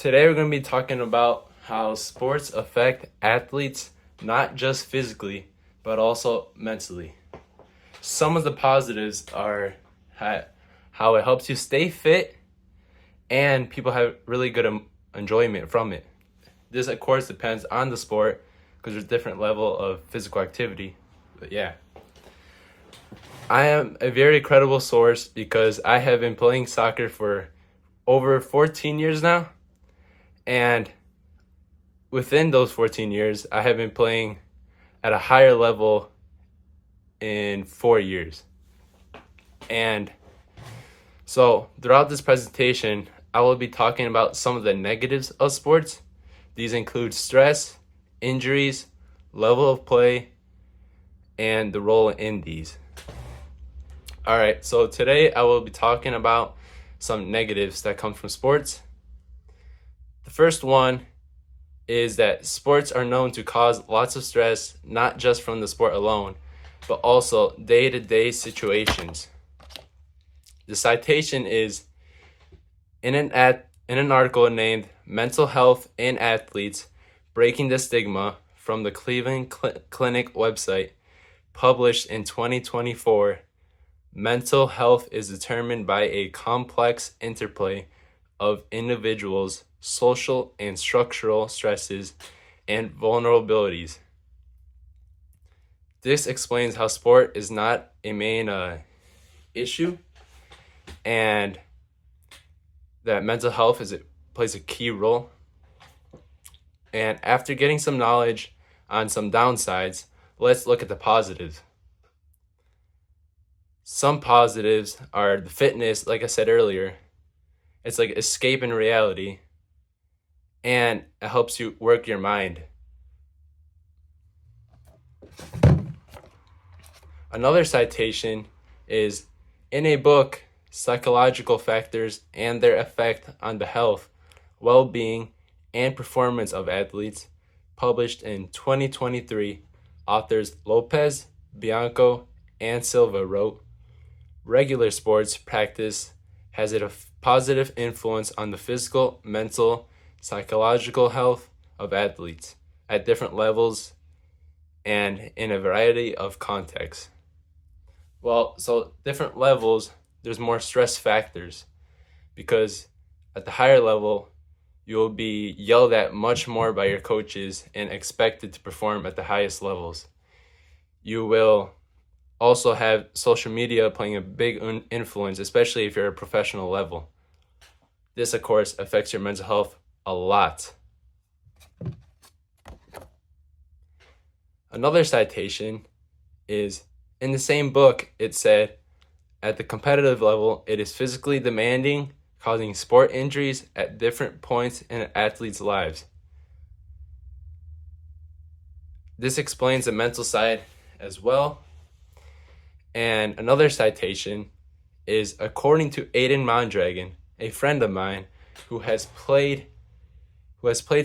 Today we're going to be talking about how sports affect athletes not just physically, but also mentally. Some of the positives are how it helps you stay fit and people have really good enjoyment from it. This, of course, depends on the sport because there's different level of physical activity. But yeah, I am a very credible source because I have been playing soccer for over 14 years now. And within those 14 years, I have been playing at a higher level in 4 years. And so throughout this presentation, I will be talking about some of the negatives of sports. These include stress, injuries, level of play, and the role in these. All right, so today I will be talking about some negatives that come from sports. The first one is that sports are known to cause lots of stress, not just from the sport alone, but also day-to-day situations. The citation is in an article named Mental Health in Athletes, Breaking the Stigma from the Cleveland Clinic website, published in 2024. Mental health is determined by a complex interplay of individuals' social and structural stresses and vulnerabilities. This explains how sport is not a main issue, and that mental health plays a key role. And after getting some knowledge on some downsides, let's look at the positives. Some positives are the fitness, like I said earlier. It's like escaping reality, and it helps you work your mind. Another citation is in a book, Psychological Factors and Their Effect on the Health, Well-Being, and Performance of Athletes, published in 2023, authors Lopez, Bianco, and Silva wrote, regular sports practice has a positive influence on the physical, mental, psychological health of athletes at different levels and in a variety of contexts. Well, so different levels, there's more stress factors because at the higher level, you will be yelled at much more by your coaches and expected to perform at the highest levels. You will also have social media playing a big influence, especially if you're at a professional level. This, of course, affects your mental health a lot. Another citation is in the same book, it said, at the competitive level, it is physically demanding, causing sport injuries at different points in athletes' lives. This explains the mental side as well. And another citation is according to Aiden Mondragon, a friend of mine who has played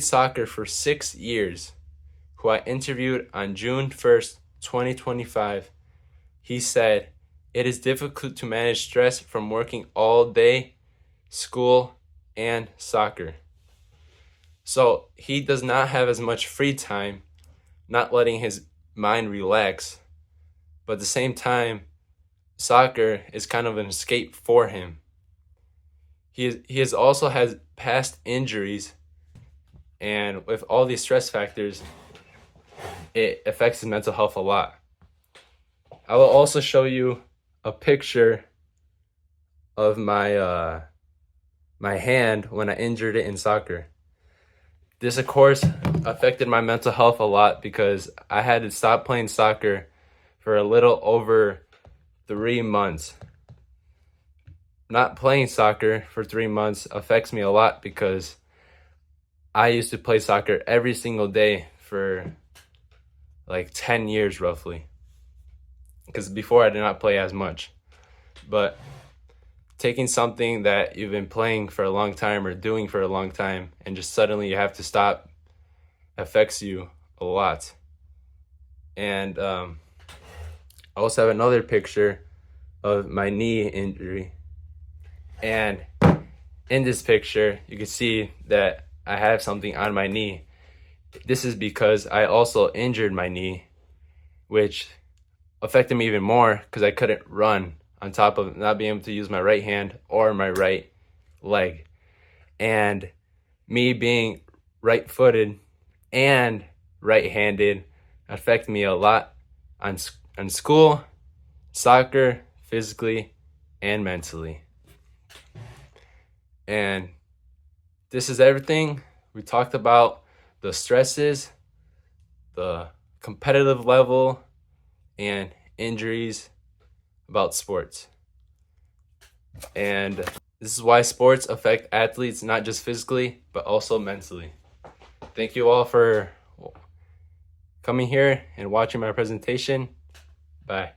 soccer for 6 years, who I interviewed on June 1st, 2025. He said, it is difficult to manage stress from working all day, school, and soccer. So he does not have as much free time, not letting his mind relax. But at the same time, soccer is kind of an escape for him. He has also had past injuries, and with all these stress factors, it affects his mental health a lot. I will also show you a picture of my hand when I injured it in soccer. This, of course, affected my mental health a lot because I had to stop playing soccer for a little over 3 months. Not playing soccer for 3 months affects me a lot because I used to play soccer every single day for like 10 years roughly. Because before I did not play as much. But taking something that you've been playing for a long time or doing for a long time and just suddenly you have to stop affects you a lot. And I also have another picture of my knee injury. And in this picture, you can see that I have something on my knee. This is because I also injured my knee, which affected me even more because I couldn't run, on top of not being able to use my right hand or my right leg. And me being right-footed and right-handed affected me a lot on school, soccer, physically, and mentally. And this is everything. We talked about the stresses, the competitive level, and injuries about sports. And this is why sports affect athletes not just physically, but also mentally. Thank you all for coming here and watching my presentation. Bye.